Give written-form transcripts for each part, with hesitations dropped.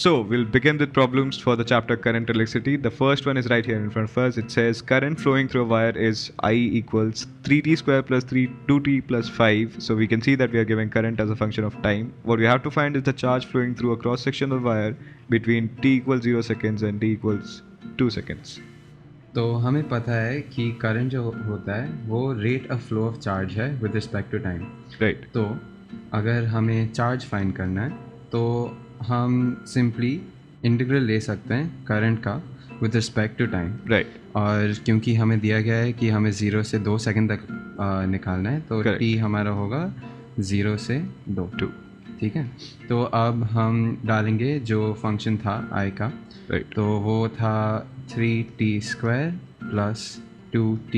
So we'll begin with problems for the chapter current electricity. The first one is right here in front of us. It says current flowing through a wire is I equals 3t square plus 2t plus 5. So we can see that we are giving current as a function of time. What we have to find is the charge flowing through a cross section of wire between t equals 0 seconds and t equals 2 seconds. तो हमें पता है कि current जो होता है वो rate of flow of charge है with respect to time. Right. तो अगर हमें चार्ज फाइंड करना है तो हम सिंपली इंटीग्रल ले सकते हैं करंट का with respect to time. Right. और क्योंकि हमें दिया गया है कि हमें 0 से 2 सेकंड तक निकालना है तो Correct. t हमारा होगा 0 से 2. ठीक है. तो अब हम डालेंगे जो फंक्शन था i का. Right. तो वो था 3t square plus 2t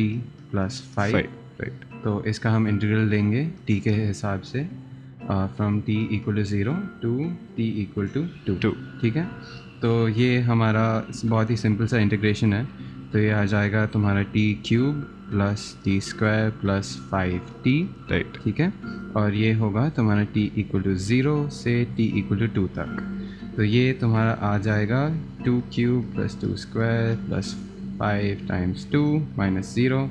plus 5. Right. तो इसका हम इंटीग्रल लेंगे t के हिसाब से from t equal to 0 to t equal to 2. ठीक है. तो ये हमारा बहुत ही सिंपल सा इंटीग्रेशन है. तो ये आ जाएगा तुम्हारा t cube plus t square plus 5t. Right. ठीक है. और ये होगा तुम्हारा t इक्वल टू 0 से t इक्वल टू 2 तक. तो ये तुम्हारा आ जाएगा 2 cube plus 2 square plus 5 times 2 minus 0.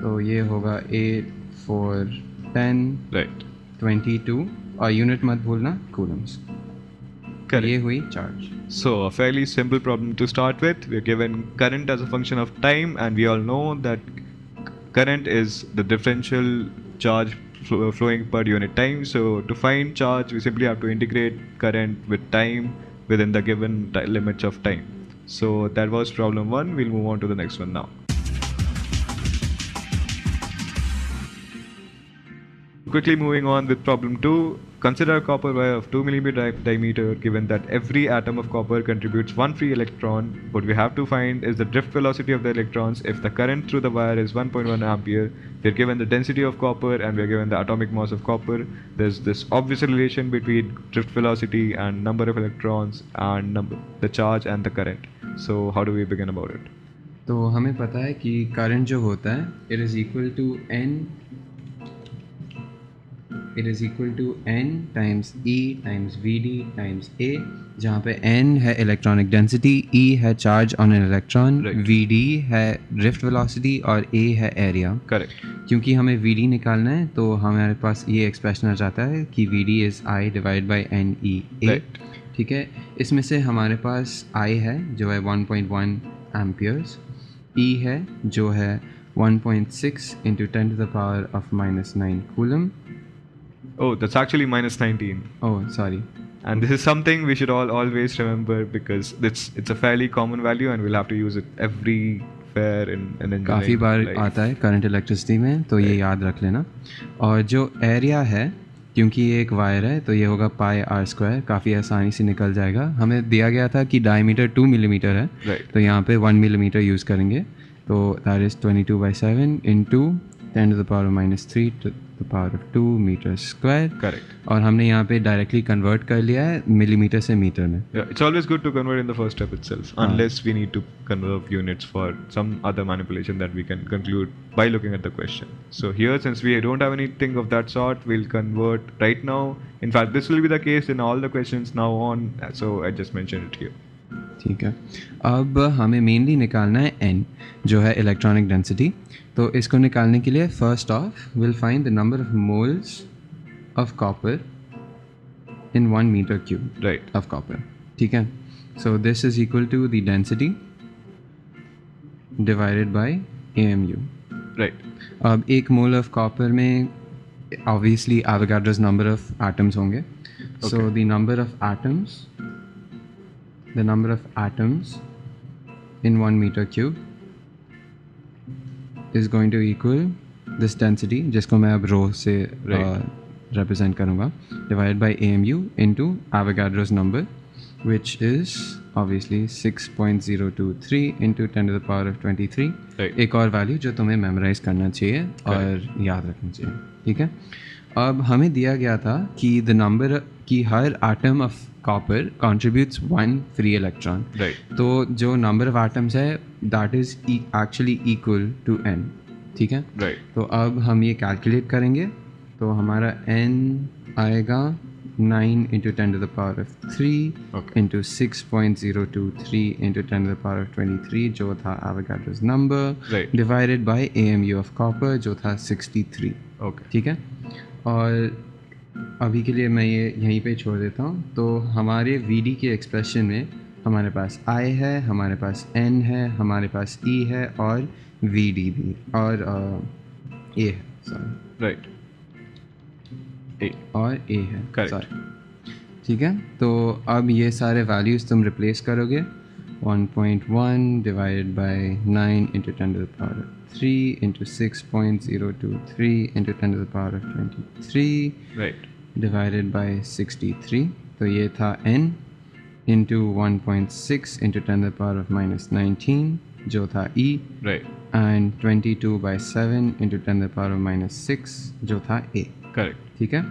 तो ये होगा 8 4 10 Right. 22 और यूनिट मत भूलना कूलम्स. Correct. ये हुई charge. So a fairly simple problem to start with. We're given current as a function of time, and we all know that current is the differential charge flowing per unit time. So to find charge, we simply have to integrate current with time within the given limits of time. So that was problem 1. We'll move on to the next one now. Quickly moving on with problem 2. Consider a copper wire of 2 mm diameter given that every atom of copper contributes one free electron. What we have to find is the drift velocity of the electrons if the current through the wire is 1.1 ampere. We're given the density of copper and we're given the atomic mass of copper. There's this obvious relation between drift velocity and number of electrons and the charge and the current. So how do we begin about it? तो हमें पता है कि current जो होता है it is equal to n times e times vd times a, जहाँ पे n है इलेक्ट्रॉनिक डेंसिटी, e है charge on an electron, Right. vd है ड्रिफ्ट वेलोसिटी और a है एरिया. Correct. क्योंकि हमें vd निकालना है तो हमारे पास ये एक्सप्रेशन आ जाता है कि vd is i divide by n e a. Right. ठीक है. इसमें से हमारे पास i है जो है 1.1 एम्पियर्स, e है जो है 1.6 into 10 to the power of -9 coulomb. Oh, that's actually minus 19. Oh sorry. And this is something we should all always remember because it's a fairly common value and we'll have to use it everywhere in engineering. काफ़ी बार life. आता है current electricity में, तो ये याद रख लेना. और जो एरिया है, क्योंकि ये एक वायर है तो ये होगा पाई आर स्क्वायर. काफ़ी आसानी से निकल जाएगा. हमें दिया गया था कि डायमीटर 2 मिलीमीटर है. Right. तो यहाँ पे 1 मिलीमीटर यूज़ करेंगे. तो that is 22/7 into 10 to the power -3 to the power of 2 metre square. Correct. और हमने यहाँ पे डायरेक्टली कन्वर्ट कर लिया है मिलीमीटर से मीटर में. Yeah, it's always good to convert in the first step itself, unless we need to convert units for some other manipulation that we can conclude by looking at the question. So here, since we don't have anything of that sort, we'll convert right now. In fact, this will be the case in all the questions now on, so I just mentioned it here. ठीक है. अब हमें mainly निकालना है n जो है electronic density. तो इसको निकालने के लिए first of will find the number of moles of copper in 1 metre cube Right. Of copper. ठीक है. So this is equal to the density divided by AMU. Right. अब एक मोल ऑफ कॉपर में obviously Avogadro's number of atoms होंगे. So Okay. The number of atoms in 1 meter cube is going to equal this density, जिसको मैं अब रो से represent करूँगा, divided by AMU into Avogadro's number, which is obviously 6.023 into 10 to the power of 23. Right. एक और value जो तुम्हें memorise करना चाहिए और याद रखना चाहिए. ठीक है. अब हमें दिया गया था कि द नंबर कि हर atom of copper contributes 1 free electron. Right. तो जो नंबर ऑफ एटम्स है that is actually equal to n. ठीक है. Right. तो अब हम ये कैलकुलेट करेंगे. तो हमारा n आएगा 9 into 10 to the power of 3 Okay. into 6.023 into 10 to the power of 23 जो था Avogadro's number, Right. divided by AMU of copper जो था 63. Okay. ठीक है, और अभी के लिए मैं ये यहीं पे छोड़ देता हूँ. तो हमारे VD के एक्सप्रेशन में हमारे पास I है, हमारे पास N है, हमारे पास E है और VD भी और A है, सॉरी, Right. A. और A है, Correct. sorry. ठीक है, तो अब ये सारे वैल्यूज़ तुम रिप्लेस करोगे. 1.1 divided by 9 into 10 to the power of 3 into 6.023 into 10 to the power of 23 Right. divided by 63. तो ये था n into 1.6 into 10 to the power of minus 19 जो था e, Right. and 22 by 7 into 10 to the power of minus 6 जो था a. Correct. ठीक है,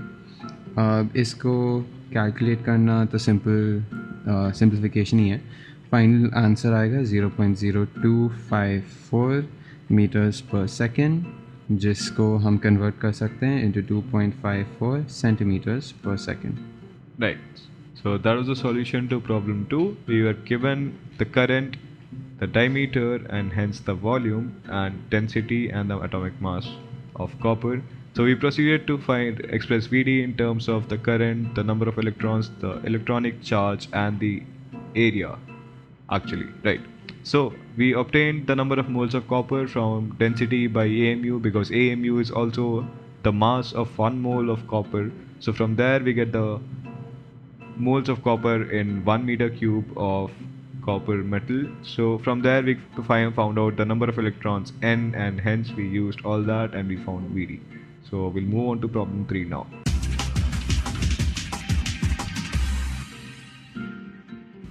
अब इसको कैलकुलेट करना तो सिंप्लीफिकेशन ही है. फाइनल आंसर आएगा 0.0254 मीटर्स पर सेकेंड, जिसको हम कन्वर्ट कर सकते हैं into 2.54 सेंटीमीटर्स पर second. Right. So that was the solution to problem 2. We were given the current, the diameter, and hence the volume and density and the atomic mass of copper. So we proceeded to express VD in terms of the current, the number of electrons, the electronic charge, and the area. Actually, right. So we obtained the number of moles of copper from density by AMU, because AMU is also the mass of 1 mole of copper. So from there we get the moles of copper in 1 meter cube of copper metal. So from there we found out the number of electrons n, and hence we used all that and we found VD. So we'll move on to problem 3 now.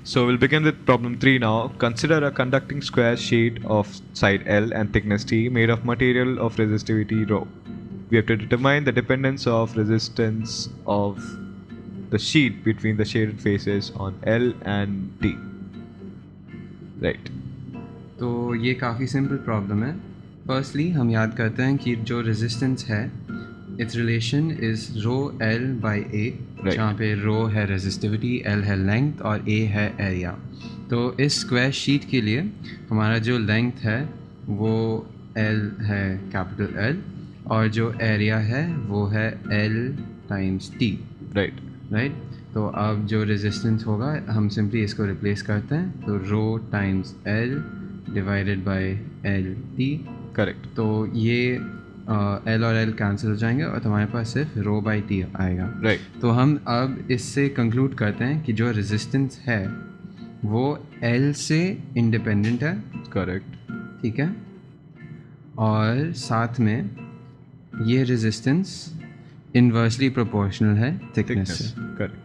So we'll begin with problem 3 now. Consider a conducting square sheet of side L and thickness T made of material of resistivity ρ. We have to determine the dependence of resistance of the sheet between the shaded faces on L and T. Right. तो ये काफ़ी simple problem है. Firstly हम याद करते हैं कि जो रेजिस्टेंस है, its relation is rho L by A, जहाँ पे रो है रेजिस्टिविटी, एल है लेंथ और ए है एरिया. तो इस स्क्वायर शीट के लिए हमारा जो लेंथ है वो एल है, कैपिटल एल, और जो एरिया है वो है L times T. Right. Right. तो अब जो रेजिस्टेंस होगा हम सिंपली इसको रिप्लेस करते हैं, तो rho times L divided by L T. Correct. तो ये एल और एल कैंसिल हो जाएंगे और तुम्हारे पास सिर्फ रो बाई टी आएगा. Right. तो हम अब इससे कंक्लूड करते हैं कि जो रेजिस्टेंस है वो एल से इंडिपेंडेंट है. Correct. ठीक है, और साथ में ये रेजिस्टेंस इन्वर्सली प्रोपोर्शनल है थिकनेस से. Correct.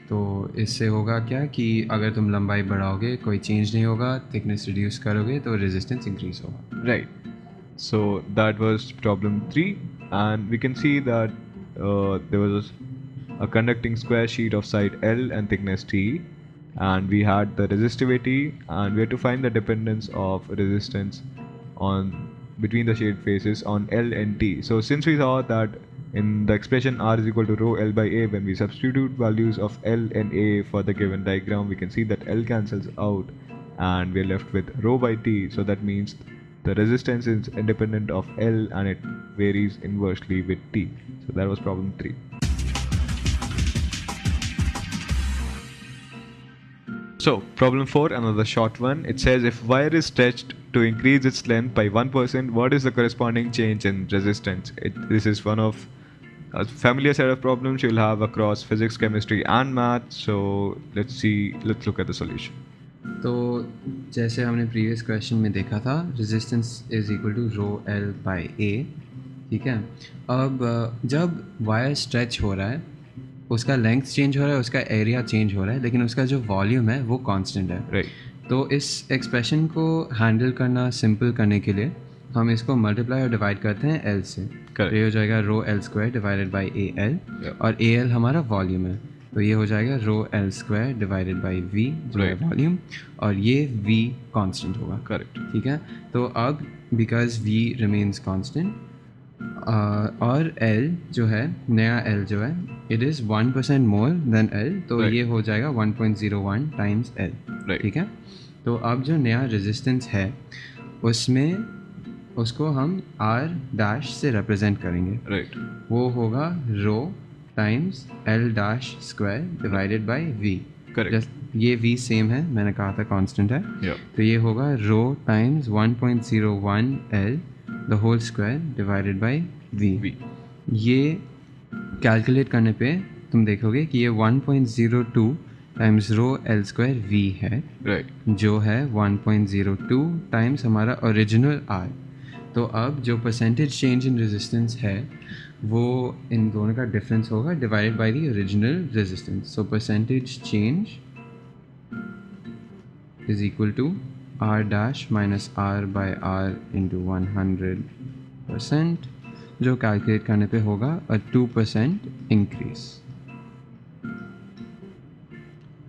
तो इससे होगा क्या कि अगर तुम लंबाई बढ़ाओगे कोई चेंज नहीं होगा, थिकनेस रिड्यूस करोगे तो रेजिस्टेंस इंक्रीज होगा. Right. So that was problem 3, and we can see that there was a conducting square sheet of side L and thickness T, and we had the resistivity, and we had to find the dependence of resistance on between the shaded faces on L and T. So since we saw that in the expression R is equal to rho L by A, when we substitute values of L and A for the given diagram, we can see that L cancels out and we're left with rho by T. So that means the resistance is independent of L and it varies inversely with T. So that was problem 3. So problem 4, another short one. It says if wire is stretched to increase its length by 1%, what is the corresponding change in resistance? This is one of a familiar set of problems you'll have across physics, chemistry and math. So let's look at the solution. तो जैसे हमने previous question में देखा था, resistance is equal to rho L by A. ठीक है, अब जब वायर स्ट्रेच हो रहा है उसका लेंथ चेंज हो रहा है, उसका एरिया चेंज हो रहा है, लेकिन उसका जो वॉल्यूम है वो कांस्टेंट है. Right. तो इस एक्सप्रेशन को हैंडल करना सिंपल करने के लिए हम इसको मल्टीप्लाई और डिवाइड करते हैं एल से. तो ये हो जाएगा rho L square divided by A L, और ए एल हमारा वॉल्यूम है, तो ये हो जाएगा rho L square divided by V जो है वॉल्यूम, और ये वी कांस्टेंट होगा. करेक्ट. ठीक है, तो अब बिकॉज वी रिमेन्स कांस्टेंट और एल जो है, नया एल जो है it is 1% more than L, तो Right. ये हो जाएगा 1.01 टाइम्स L. Right. ठीक है. तो अब जो नया रेजिस्टेंस है उसमें उसको हम R डैश से रिप्रेजेंट करेंगे. Right. वो होगा rho times L dash square divided by V. Correct. ये V सेम है, मैंने कहा था कांस्टेंट है. Yeah. तो ये होगा rho times 1.01 L the whole square divided by V. ये कैलकुलेट करने पे तुम देखोगे कि ये 1.02 times rho L square V है, Right. जो है 1.02 टाइम्स हमारा ओरिजिनल R. तो अब जो परसेंटेज चेंज इन रेजिस्टेंस है वो इन दोनों का डिफरेंस होगा divided by the original resistance. So percentage change is equal to R dash minus R by R into 100%, जो कैलकुलेट करने पे होगा a 2% increase.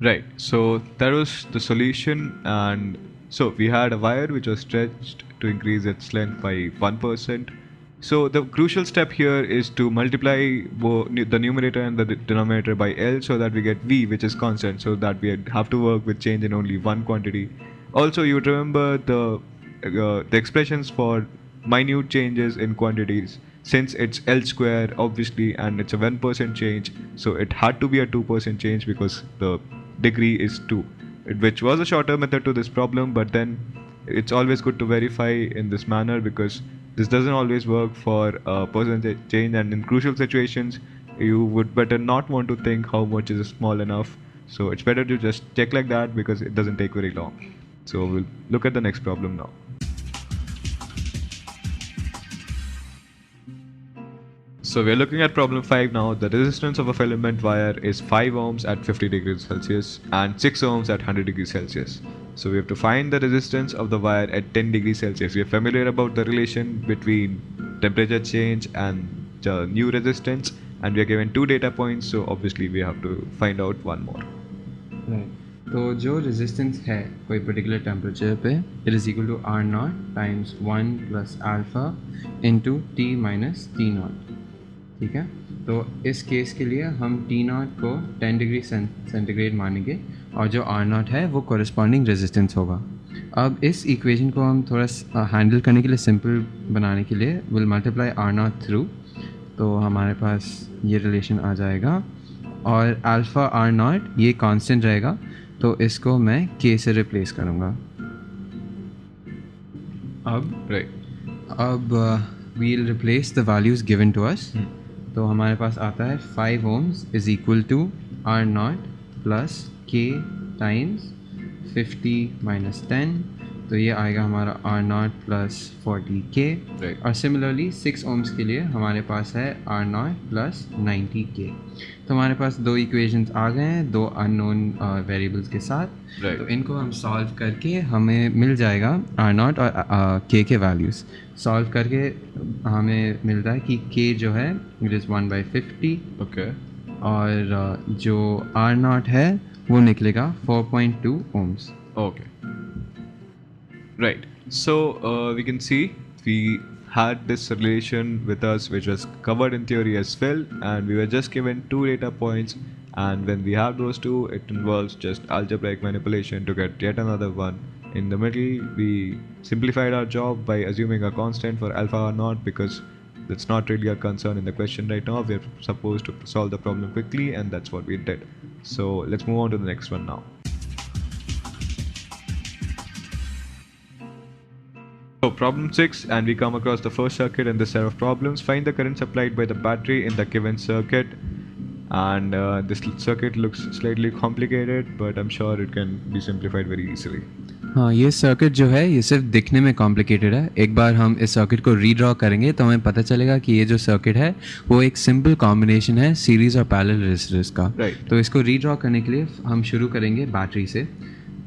Right. So that was the solution, and so we had a wire which was stretched to increase its length by 1%. So the crucial step here is to multiply the numerator and the denominator by L so that we get V, which is constant, so that we have to work with change in only one quantity. Also, you would remember the expressions for minute changes in quantities. Since it's L square, obviously, and it's a 1% change, so it had to be a 2% change because the degree is 2, which was a shorter method to this problem, but then it's always good to verify in this manner because this doesn't always work for a percentage change, and in crucial situations you would better not want to think how much is small enough, so it's better to just check like that because it doesn't take very long. So we'll look at the next problem now. So we're looking at problem 5 now. The resistance of a filament wire is 5 ohms at 50 degrees Celsius and 6 ohms at 100 degrees Celsius. So we have to find the resistance of the wire at 10 degrees Celsius. We are familiar about the relation between temperature change and the new resistance, and we are given 2 data points, so obviously we have to find out one more. Right. तो जो resistance है कोई particular temperature पे, it is equal to R naught times 1 plus alpha into T minus T naught. ठीक है. तो इस case के लिए हम T नॉट को 10 डिग्री सेंटीग्रेड मानेंगे और जो R नॉट है वो कॉरस्पॉन्डिंग रेजिस्टेंस होगा. अब इस इक्वेशन को हम थोड़ा हैंडल करने के लिए, सिंपल बनाने के लिए, will multiply R naught through. तो हमारे पास ये रिलेशन आ जाएगा और अल्फ़ा R नॉट ये कांस्टेंट रहेगा, तो इसको मैं K से रिप्लेस करूँगा. अब we'll replace the values given to us. तो हमारे पास आता है 5 ohms is equal to R naught plus K times 50 minus 10, तो ये आएगा हमारा R नॉट प्लस 40K. और सिमिलरली 6 ohms के लिए हमारे पास है R नॉट प्लस 90K. तो हमारे पास दो इक्वेशंस आ गए हैं, दो अननोन वेरिएबल्स के साथ. तो इनको हम सॉल्व करके हमें मिल जाएगा R नॉट और K के वैल्यूज़. सॉल्व करके हमें मिलता है कि K जो है इट इज़ 1/50. Okay. और जो R नॉट है वो निकलेगा 4.2 ohms. Okay. Right. So we can see we had this relation with us which was covered in theory as well, and we were just given 2 data points, and when we have those two, it involves just algebraic manipulation to get yet another one. In the middle, we simplified our job by assuming a constant for alpha or not because that's not really a concern in the question right now. We're supposed to solve the problem quickly, and that's what we did. So let's move on to the next one now. So problem 6, and we come across the first circuit in this set of problems. Find the current supplied by the battery in the given circuit. And this circuit looks slightly complicated, but I'm sure it can be simplified very easily. हाँ, ये circuit जो है ये सिर्फ दिखने में complicated है. एक बार हम इस सर्किट को रीड्रॉ करेंगे तो हमें पता चलेगा कि ये जो सर्किट है वो एक सिंपल कॉम्बिनेशन है सीरीज़ और पैरेलल रेजिस्टर्स का. तो इसको रीड्रॉ करने के लिए हम शुरू करेंगे बैटरी से.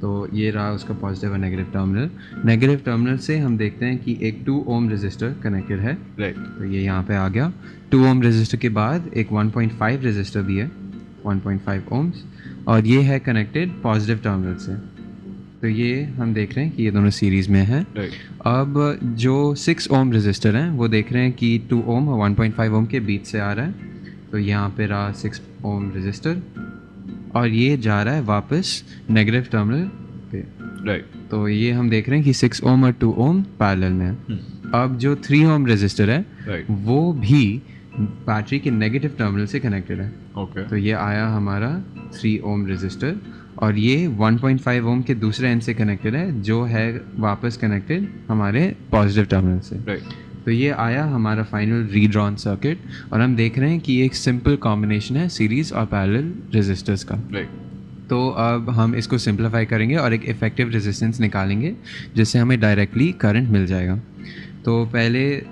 तो ये रहा उसका पॉजिटिव और नेगेटिव टर्मिनल. नेगेटिव टर्मिनल से हम देखते हैं कि एक 2 ohm रेजिस्टर कनेक्टेड है. तो ये यहाँ पे आ गया. 2 ohm रेजिस्टर के बाद एक 1.5 रेजिस्टर भी है, 1.5 ohms, और ये है कनेक्टेड पॉजिटिव टर्मिनल से. तो ये हम देख रहे हैं कि ये दोनों सीरीज़ में हैं. अब जो 6 ohm रेजिस्टर हैं वो देख रहे हैं कि 2 ohm और 1.5 ohm के बीच से आ रहा है. तो यहाँ पे रहा 6 ओम रजिस्टर और ये जा रहा है वापस नेगेटिव टर्मिनल पे। राइट। तो ये हम देख रहे हैं कि 6 ओम और 2 ओम पैरेलल में है। अब जो 3 ओम रजिस्टर है Right. वो भी बैटरी के नेगेटिव टर्मिनल से कनेक्टेड है। ओके। तो ये आया हमारा 3 ओम रजिस्टर और ये 1.5 ओम के दूसरे एंड से कनेक्टेड है जो है वापस कनेक्टेड हमारे पॉजिटिव टर्मिनल से। राइट। तो ये आया हमारा फाइनल रीड्रॉन सर्किट और हम देख रहे हैं कि ये एक सिंपल कॉम्बिनेशन है सीरीज और पैरेलल रेजिस्टर्स का। राइट। तो अब हम इसको सिंप्लीफाई करेंगे और एक इफेक्टिव रेजिस्टेंस निकालेंगे जिससे हमें डायरेक्टली करंट मिल जाएगा। तो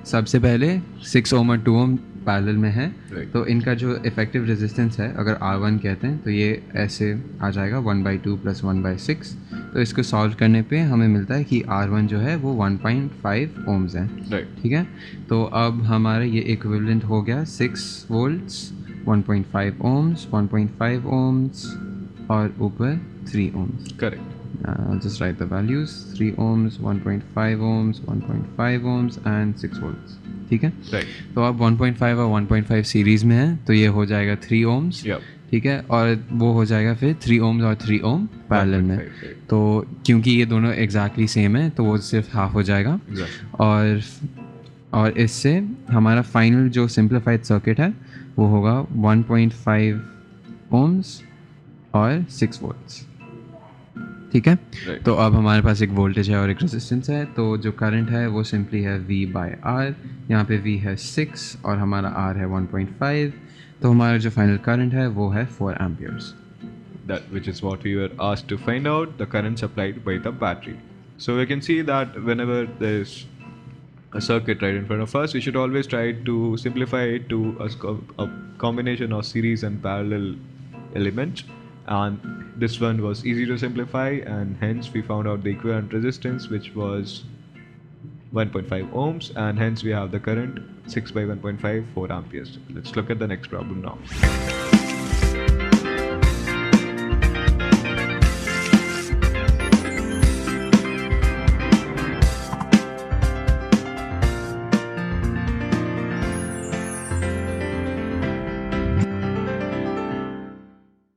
सबसे पहले 6 ओम और 2 ओम पैरेलल में है। Right. तो इनका जो इफेक्टिव रेजिस्टेंस है अगर R1 कहते हैं तो ये ऐसे आ जाएगा 1/2 + 1/6। तो इसको सॉल्व करने पे हमें मिलता है कि R1 जो है वो 1.5 ओम्स है। राइट। ठीक है। तो अब हमारा ये इक्विवेलेंट हो गया 6 वोल्ट्स 1.5 ओम्स 1.5 ओम्स और ऊपर 3 ohms. Correct. I'll just write the values 3 ohms 1.5 ohms 1.5 ohms and 6 volts। ठीक है। राइट। तो अब 1.5 और 1.5 सीरीज में है तो ये हो जाएगा 3 ohms। Yep. ठीक है। और वो हो जाएगा फिर 3 ohms और 3 ohm पैरेलल में। 1.5, right. तो क्योंकि ये दोनों एग्जैक्टली सेम है तो वो सिर्फ हाफ हो जाएगा। Exactly. और इससे हमारा फाइनल जो सिंप्लीफाइड सर्किट है वो होगा 1.5 ohms और 6 volts। ठीक है। Right. तो अब हमारे पास एक वोल्टेज है और एक रेजिस्टेंस है। तो जो करंट है वो सिंपली है V/R। यहाँ पे V है 6 और हमारा R है 1.5। तो हमारा जो फाइनल करंट है वो है 4 amperes। That which is what we were asked to find out the current supplied by the battery. So we can see that whenever there's a circuit right in front of us, we should always try to simplify it to a combination of series and parallel elements. And this one was easy to simplify, and hence we found out the equivalent resistance, which was 1.5 ohms, and hence we have the current 6 by 1.5 4 amperes. Let's look at the next problem now.